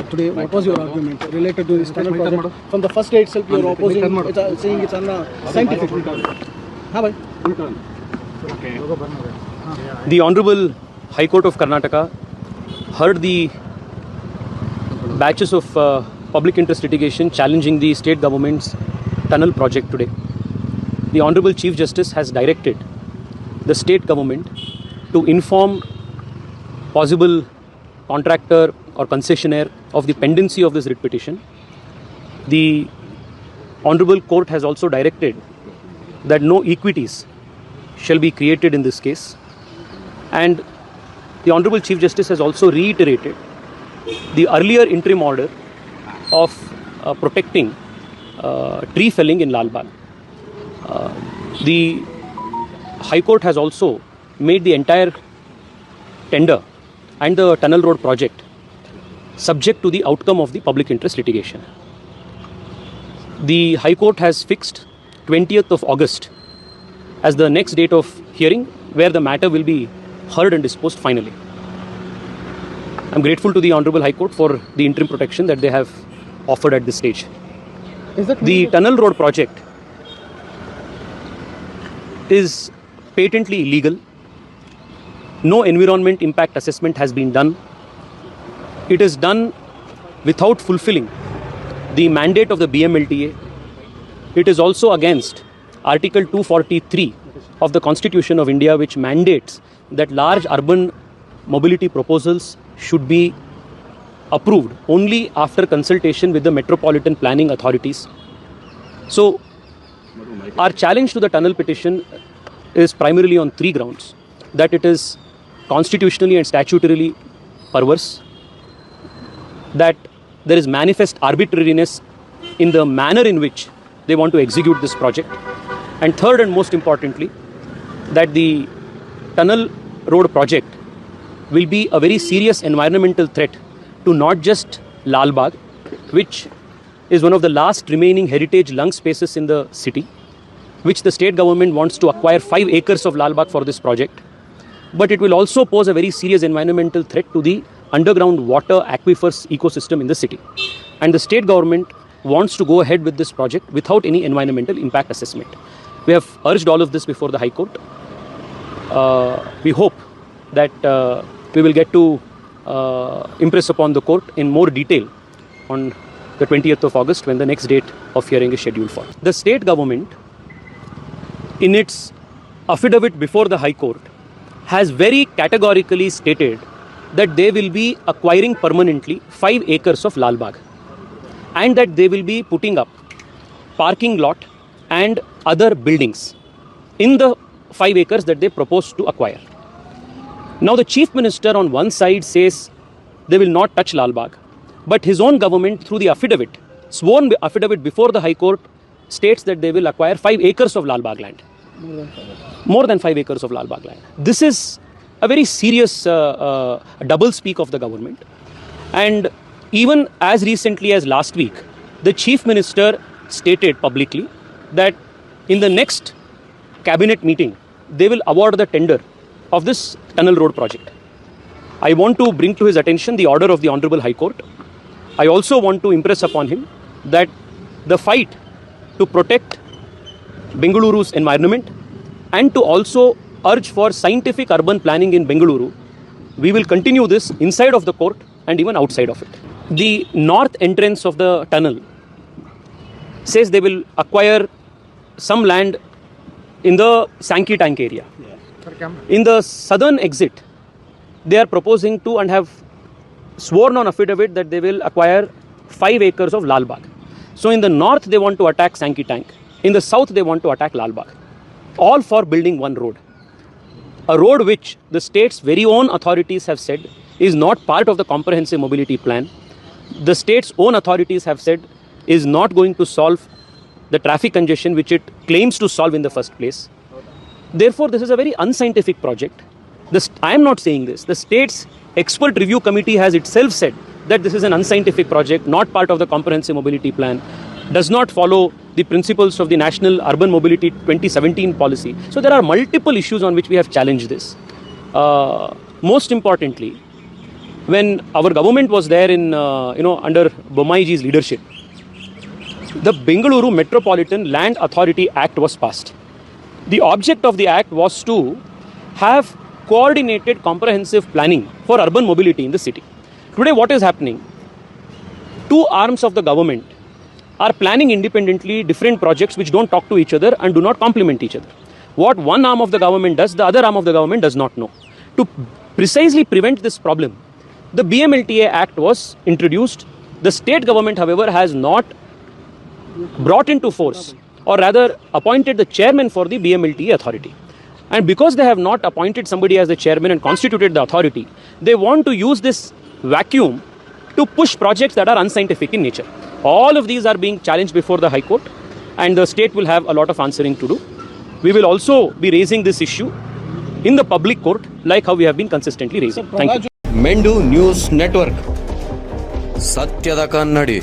today. What was your argument related to this tunnel project? From the first day itself, you are opposing, saying it's unscientific. The Honorable High Court of Karnataka heard the batches of public interest litigation challenging the state government's tunnel project today. The Honorable Chief Justice has directed the state government to inform possible contractor or concessionaire of the pendency of this writ petition. The Honorable Court has also directed that no equities shall be created in this case, and the Honorable Chief Justice has also reiterated the earlier interim order of protecting tree felling in Lal Bagh. The High Court has also made the entire tender and the tunnel road project subject to the outcome of the public interest litigation. The High Court has fixed 20th of August as the next date of hearing, where the matter will be heard and disposed finally. I'm grateful to the Honorable High Court for the interim protection that they have offered at this stage. The tunnel road project is patently illegal. No environment impact assessment has been done. It is done without fulfilling the mandate of the BMLTA. It is also against Article 243 of the Constitution of India, which mandates that large urban mobility proposals should be approved only after consultation with the metropolitan planning authorities. So, our challenge to the tunnel petition is primarily on three grounds: that it is constitutionally and statutorily perverse, that there is manifest arbitrariness in the manner in which they want to execute this project, and third and most importantly, that the tunnel road project will be a very serious environmental threat to not just Lal Bagh, which is one of the last remaining heritage lung spaces in the city, which the state government wants to acquire 5 acres of Lal Bagh for this project, but it will also pose a very serious environmental threat to the underground water aquifers ecosystem in the city. And the state government wants to go ahead with this project without any environmental impact assessment. We have urged all of this before the High Court. We hope that we will get to impress upon the court in more detail on the 20th of August, when the next date of hearing is scheduled for. The state government, in its affidavit before the High Court, has very categorically stated that they will be acquiring permanently 5 acres of Lal Bagh, and that they will be putting up parking lot and other buildings in the 5 acres that they propose to acquire. Now the Chief Minister on one side says they will not touch Lal Bagh, but his own government, through the affidavit, sworn affidavit before the High Court, states that they will acquire 5 acres of Lal Bagh land. More than 5 acres of Lal Bagh land. This is a very serious double speak of the government. And even as recently as last week, the Chief Minister stated publicly that in the next cabinet meeting, they will award the tender of this tunnel road project. I want to bring to his attention the order of the Honorable High Court. I also want to impress upon him that the fight to protect Bengaluru's environment and to also urge for scientific urban planning in Bengaluru, we will continue this inside of the court and even outside of it. The north entrance of the tunnel says they will acquire some land in the Sankey Tank area. In the southern exit, they are proposing to and have sworn on affidavit that they will acquire 5 acres of Lal Bagh. So in the north, they want to attack Sankey Tank. In the south, they want to attack Lal Bagh. All for building one road. A road which the state's very own authorities have said is not part of the comprehensive mobility plan. The state's own authorities have said is not going to solve the traffic congestion which it claims to solve in the first place. Therefore, this is a very unscientific project. I am not saying this. The state's expert review committee has itself said that this is an unscientific project, not part of the comprehensive mobility plan, does not follow the principles of the National Urban Mobility 2017 policy. So there are multiple issues on which we have challenged this. Most importantly, when our government was there in, under Bommaiji's leadership, the Bengaluru Metropolitan Land Authority Act was passed. The object of the act was to have coordinated comprehensive planning for urban mobility in the city. Today what is happening? Two arms of the government are planning independently different projects which don't talk to each other and do not complement each other. What one arm of the government does, the other arm of the government does not know. To precisely prevent this problem, the BMLTA Act was introduced. The state government, however, has not brought into force, or rather appointed the chairman for the BMLTA authority. And because they have not appointed somebody as the chairman and constituted the authority, they want to use this vacuum to push projects that are unscientific in nature. All of these are being challenged before the High Court, and the state will have a lot of answering to do. We will also be raising this issue in the public court, like how we have been consistently raising. Thank you. ಮೆಂಡು news network, ಸತ್ಯದ ಕನ್ನಡಿ.